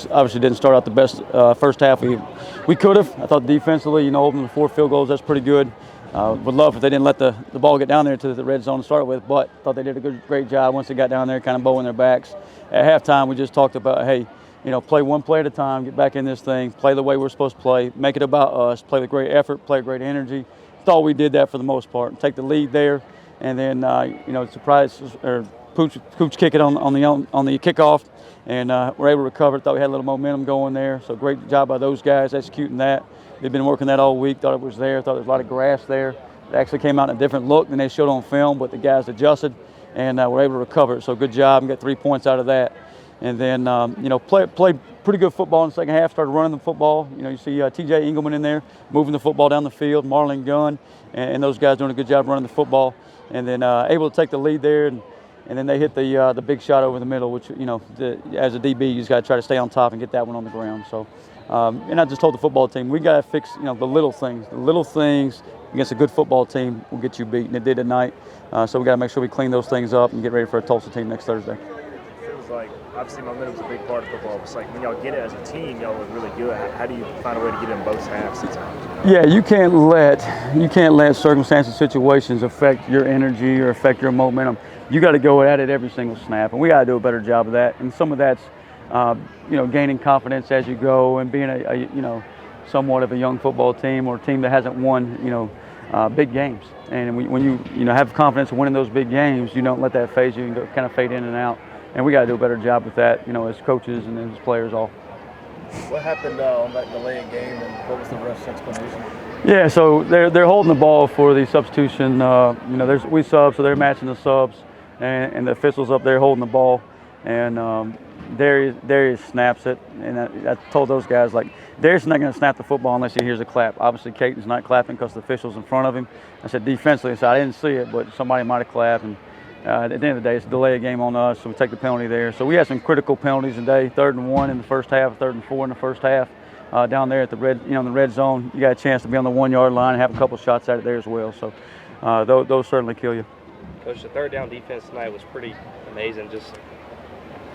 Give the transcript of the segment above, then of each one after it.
obviously didn't start out the best first half we could have. I thought defensively, opening 4 field goals, that's pretty good. Would love if they didn't let the ball get down there to the red zone to start with, but thought they did a great job once they got down there, kind of bowing their backs. At halftime, we just talked about, hey, play one play at a time, get back in this thing, play the way we're supposed to play, make it about us, play with great effort, play with great energy. Thought we did that for the most part, take the lead there, and then surprise or Pooch kick it on the kickoff, and we're able to recover. Thought we had a little momentum going there, so great job by those guys executing that. They've been working that all week. Thought it was there. Thought there was a lot of grass there. It actually came out in a different look than they showed on film, but the guys adjusted, and we're able to recover it. So good job, and got 3 points out of that. And then play pretty good football in the second half. Started running the football. You see T.J. Engelman in there moving the football down the field. Marlon Gunn and those guys doing a good job running the football. And then able to take the lead there. And then they hit the big shot over the middle, which as a DB you just got to try to stay on top and get that one on the ground. So. And I just told the football team, we got to fix, the little things. The little things against a good football team will get you beat, and it did tonight. So we got to make sure we clean those things up and get ready for a Tulsa team next Thursday. It feels like, obviously, momentum's a big part of football. It's like when y'all get it as a team, y'all look really good. How do you find a way to get in both halves sometimes? Yeah, you can't let circumstances, situations affect your energy or affect your momentum. You got to go at it every single snap, and we got to do a better job of that. And some of that's gaining confidence as you go, and being a somewhat of a young football team or a team that hasn't won big games. And when you have confidence in winning those big games, you don't let that phase you. You can kind of fade in and out. And we got to do a better job with that, as coaches and as players all. What happened on that delayed game, and what was the ref's explanation? Yeah, so they're holding the ball for the substitution. We sub, so they're matching the subs, and the officials up there holding the ball. And Darius snaps it, and I told those guys, Darius is not going to snap the football unless he hears a clap. Obviously, Katin's not clapping because the official's in front of him. I said defensively, I didn't see it, but somebody might have clapped. And at the end of the day, it's a delay game on us, so we take the penalty there. So we had some critical penalties today. 3rd and 1 in the first half, 3rd and 4 in the first half. Down there at the red, in the red zone, you got a chance to be on the 1-yard line and have a couple shots at it there as well. So those certainly kill you. Coach, the third down defense tonight was pretty amazing. Just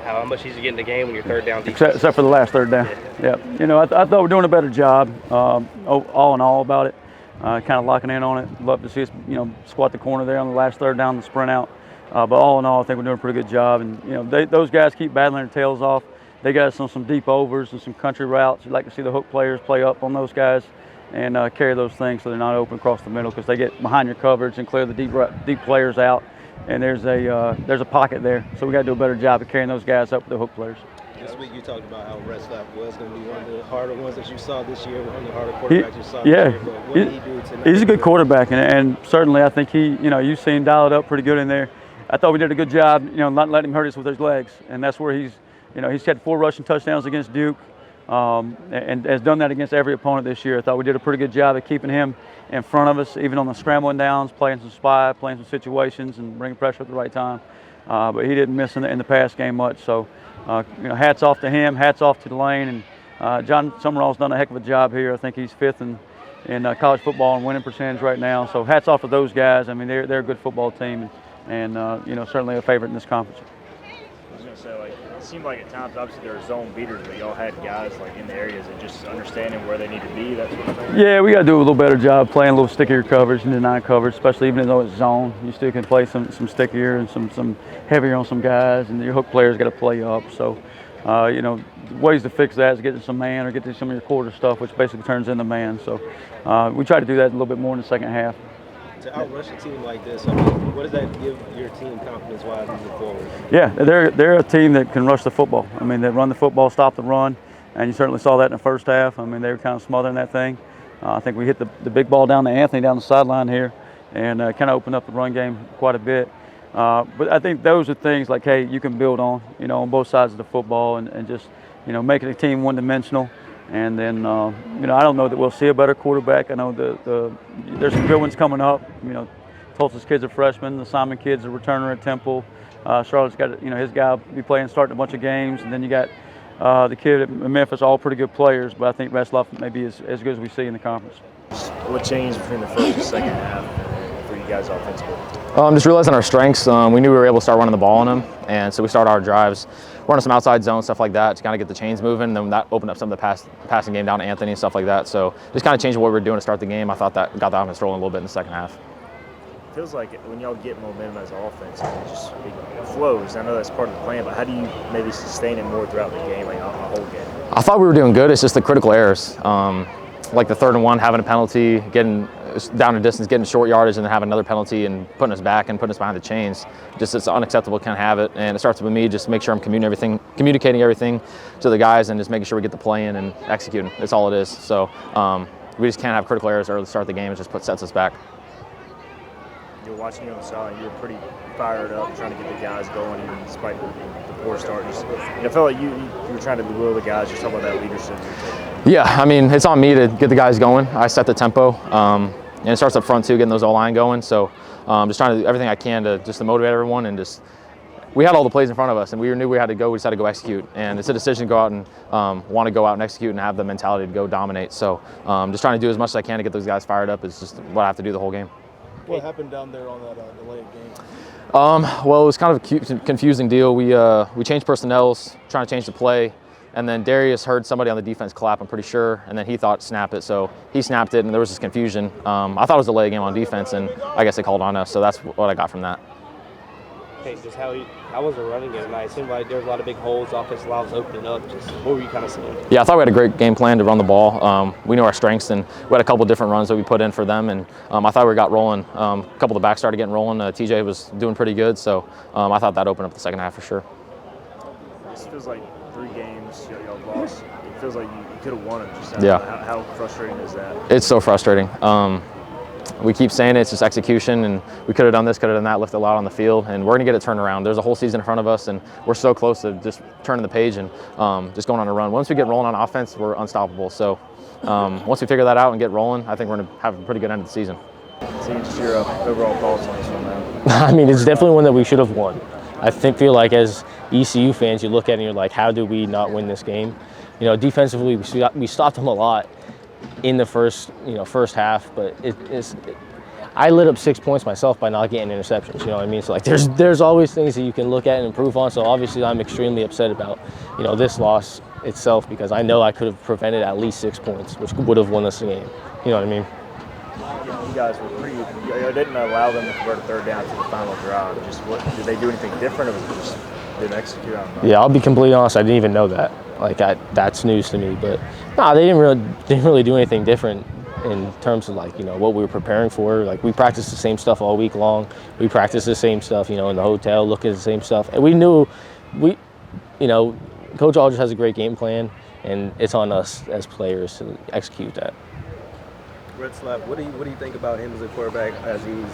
how much easier you get in the game when you're third down defense. Except for the last third down. Yeah. I thought we're doing a better job, all in all, about it. Kind of locking in on it. Love to see us, squat the corner there on the last third down, the sprint out. But all in all, I think we're doing a pretty good job. And those guys keep battling their tails off. They got us on some deep overs and some country routes. You'd like to see the hook players play up on those guys and carry those things so they're not open across the middle, because they get behind your coverage and clear the deep players out. And there's a pocket there, so we got to do a better job of carrying those guys up with the hook players. This week you talked about how Retzlaff was going to be one of the harder ones that you saw this year, one of the harder quarterbacks you saw this year. But what did he do tonight? He's a good quarterback, and certainly I think you've seen him dial it up pretty good in there. I thought we did a good job, not letting him hurt us with his legs, and that's where he's had 4 rushing touchdowns against Duke, and has done that against every opponent this year. I thought we did a pretty good job of keeping him in front of us, even on the scrambling downs, playing some spy, playing some situations, and bringing pressure at the right time. But he didn't miss in the pass game much. So, hats off to him, hats off to Tulane, and John Summerall's done a heck of a job here. I think he's 5th in college football in winning percentage right now. So, hats off to those guys. I mean, they're a good football team, and certainly a favorite in this conference. I was going to say, it seemed like at times, obviously, there were zone beaters, but y'all had guys in the areas and just understanding where they need to be, that sort of thing. Yeah, we got to do a little better job playing a little stickier coverage and deny coverage, especially even though it's zone. You still can play some stickier and some heavier on some guys, and your hook players got to play up. So, ways to fix that is get to some man or get to some of your quarter stuff, which basically turns into man. So, we try to do that a little bit more in the second half. To outrush a team like this, what does that give your team confidence-wise moving forward? Yeah, they're a team that can rush the football. I mean, they run the football, stop the run, and you certainly saw that in the first half. I mean, they were kind of smothering that thing. I think we hit the big ball down to Anthony down the sideline here, and kind of opened up the run game quite a bit. But I think those are things hey, you can build on, on both sides of the football, and just, making the team one-dimensional. And then, I don't know that we'll see a better quarterback. I know there's some good ones coming up. Tulsa's kids are freshmen. The Simon kids are returner at Temple. Charlotte's got, his guy will be playing, starting a bunch of games. And then you got the kid at Memphis, all pretty good players. But I think Retzlaff may be as good as we see in the conference. What changed between the first and second half for you you guys offensively? Just realizing our strengths. We knew we were able to start running the ball on them, and so we started our drives, running some outside zone, stuff like that, to kind of get the chains moving. And then that opened up some of the passing game down to Anthony and stuff like that. So just kind of changing what we were doing to start the game. I thought that got the offense rolling a little bit in the second half. It feels like when y'all get momentum as an offense, it flows. I know that's part of the plan, but how do you maybe sustain it more throughout the game, like a whole game? I thought we were doing good. It's just the critical errors. Like the 3rd and 1, having a penalty, getting down a distance, getting short yardage, and then having another penalty and putting us back and putting us behind the chains. Just it's unacceptable, can't have it. And it starts with me, just make sure I'm communicating everything to the guys and just making sure we get the play in and executing. That's all it is. So we just can't have critical errors early to start the game. It just sets us back. You're watching you on the side, you're pretty fired up, trying to get the guys going, even despite the poor start. I felt like you were trying to will the guys. Just talk about that leadership. Yeah, I mean, it's on me to get the guys going. I set the tempo, and it starts up front too, getting those O-line going. So just trying to do everything I can to motivate everyone, and just we had all the plays in front of us, and we knew we had to go. We just had to go execute, and it's a decision to go out and want to go out and execute and have the mentality to go dominate. So just trying to do as much as I can to get those guys fired up is just what I have to do the whole game. What happened down there on that delayed game? Well, it was kind of a confusing deal. We changed personnels, trying to change the play, and then Darius heard somebody on the defense clap, I'm pretty sure, and then he thought snap it, so he snapped it, and there was this confusion. I thought it was a delay game on defense, and I guess they called on us, so that's what I got from that. Okay, just how was the running game tonight? It seemed like there was a lot of big holes, offensive line was opening up. Just what were you kind of seeing? Yeah, I thought we had a great game plan to run the ball. We knew our strengths, and we had a couple different runs that we put in for them, and I thought we got rolling. A couple of the backs started getting rolling. TJ was doing pretty good, so I thought that opened up the second half for sure. This feels like 3 games y'all lost. It feels like you could have won it. How frustrating is that? It's so frustrating. We keep saying it's just execution, and we could have done this, could have done that, lifted a lot on the field, and we're going to get it turned around. There's a whole season in front of us, and we're so close to just turning the page and just going on a run. Once we get rolling on offense, we're unstoppable. So once we figure that out and get rolling, I think we're going to have a pretty good end of the season. So just your overall thoughts on this one, man? I mean, it's definitely one that we should have won. I feel like as ECU fans, you look at it and you're like, how did we not win this game? You know, defensively, we stopped them a lot in the first half, but I lit up 6 points myself by not getting interceptions. You know what I mean? So like, there's always things that you can look at and improve on. So obviously, I'm extremely upset about this loss itself, because I know I could have prevented at least 6 points, which would have won us the game. You know what I mean? You guys were pretty. You didn't allow them to convert a 3rd down to the final drive. Did they do anything different, or was it just didn't execute on that? Yeah, I'll be completely honest. I didn't even know that. Like that's news to me. But no, they didn't really do anything different in terms of what we were preparing for. Like, we practiced the same stuff all week long. We practiced the same stuff, in the hotel, looking at the same stuff. And we knew Coach Aldridge has a great game plan, and it's on us as players to execute that. Red Slap, what do you think about him as a quarterback, as he's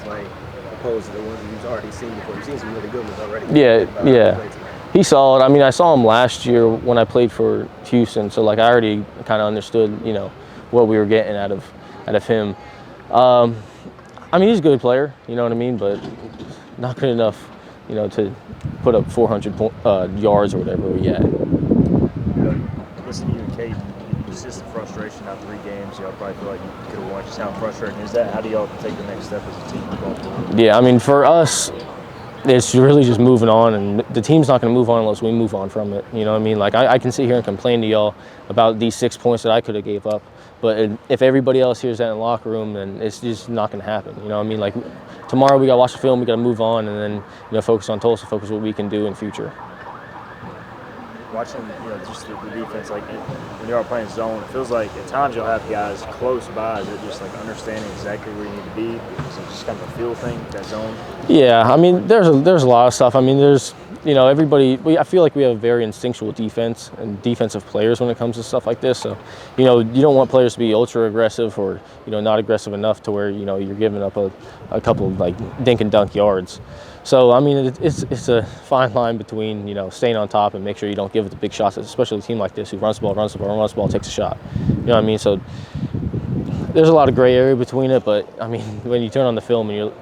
opposed to the ones that you've already seen before? You've seen some really good ones already. Yeah. He's solid. I mean, I saw him last year when I played for Houston, so I already kind of understood, what we were getting out of him. I mean, he's a good player, you know what I mean, but not good enough, to put up 400 yards or whatever we had. Listen to you and Kate, it's just a frustration out 3 games. Y'all probably feel like you could have won. Just how frustrating is that? How do y'all take the next step as a team going forward? Yeah, I mean, for us, it's really just moving on, and the team's not going to move on unless we move on from it. You know what I mean? I can sit here and complain to y'all about these 6 points that I could have gave up, but if everybody else hears that in the locker room, then it's just not going to happen. You know what I mean? Tomorrow we got to watch the film, we got to move on, and then focus on Tulsa, focus what we can do in future. Watching, just the defense, when you are playing zone, it feels like at times you'll have guys close by that just understanding exactly where you need to be. So it's just kind of a feel thing, that zone. Yeah, I mean, there's a lot of stuff. I mean, there's everybody. I feel like we have a very instinctual defense and defensive players when it comes to stuff like this. So, you don't want players to be ultra aggressive or not aggressive enough to where you're giving up a couple of dink and dunk yards. So, I mean, it's a fine line between, staying on top and make sure you don't give it the big shots, especially a team like this who runs the ball, takes a shot. You know what I mean? So there's a lot of gray area between it, but, I mean, when you turn on the film and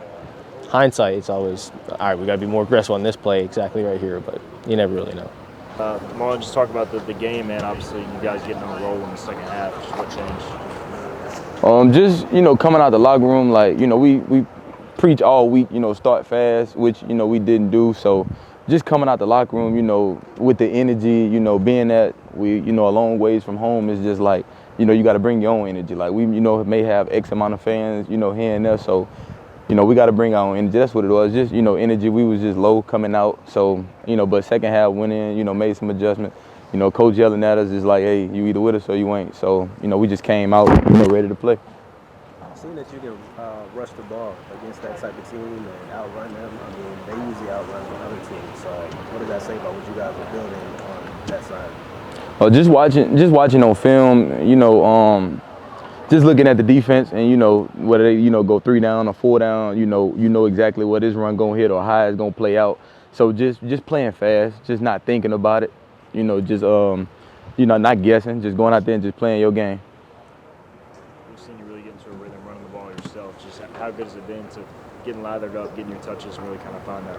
hindsight, it's always, all right, we got to be more aggressive on this play exactly right here, but you never really know. Marlon, just talk about the game, man. Obviously, you guys getting on a roll in the second half. Just what changed? Just, coming out the locker room, we preach all week, you know, start fast, which, you know, we didn't do. So just coming out the locker room, you know, with the energy, you know, being that we, you know, a long ways from home, is just like, you know, you got to bring your own energy. Like, we, you know, may have X amount of fans, you know, here and there. So, you know, we got to bring our own energy. That's what it was. Just, you know, energy. We was just low coming out. So, you know, but second half went in, you know, made some adjustments. You know, coach yelling at us is like, hey, you either with us or you ain't. So, you know, we just came out, you know, ready to play. Seeing that you can rush the ball against that type of team and outrun them, I mean, they usually outrun the other teams. So what does that say about what you guys are building on that side? Just watching on film, you know, just looking at the defense and, you know, whether they, you know, go 3 down or 4 down, you know exactly what this run gonna hit or how it's gonna play out. So just playing fast, just not thinking about it, you know, just you know, not guessing, just going out there and just playing your game. We've seen you really get into a rhythm running the ball yourself. Just how good has it been to getting lathered up, getting your touches, and really kind of find that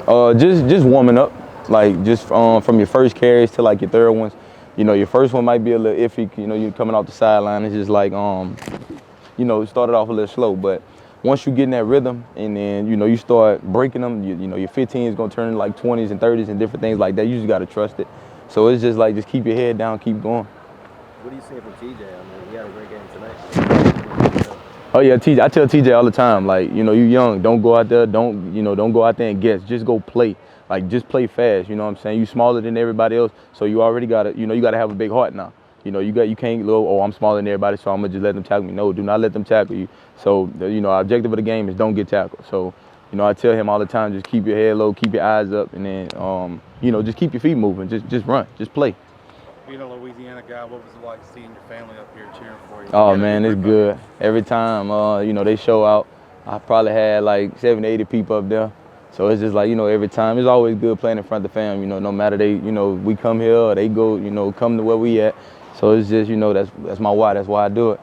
role? Just warming up, like just from your first carries to like your third ones. You know, your first one might be a little iffy. You know, you're coming off the sideline. It's just like, you know, it started off a little slow, but once you get in that rhythm and then, you know, you start breaking them, you know, your 15 is going to turn into like 20s and 30s and different things like that. You just got to trust it. So it's just like, just keep your head down, keep going. What do you see from TJ? I mean, he had a great game tonight. Oh yeah, TJ. I tell TJ all the time, like, you know, you young, don't go out there, don't go out there and guess, just go play. Like, just play fast, you know what I'm saying? You smaller than everybody else, so you already gotta, you know, you gotta have a big heart now. You know, you can't go, oh, I'm smaller than everybody, so I'm gonna just let them tackle me. No, do not let them tackle you. So, you know, our objective of the game is don't get tackled. So, you know, I tell him all the time, just keep your head low, keep your eyes up, and then, you know, just keep your feet moving, just run, just play. Being a Louisiana guy, what was it like seeing your family up here cheering for you? Oh man, it's good. Every time, you know, they show out, I probably had like 70, 80 people up there. So it's just like, you know, every time, it's always good playing in front of the fam, you know, no matter they, you know, we come here or they go, you know, come to where we at. So it's just, you know, that's my why, that's why I do it.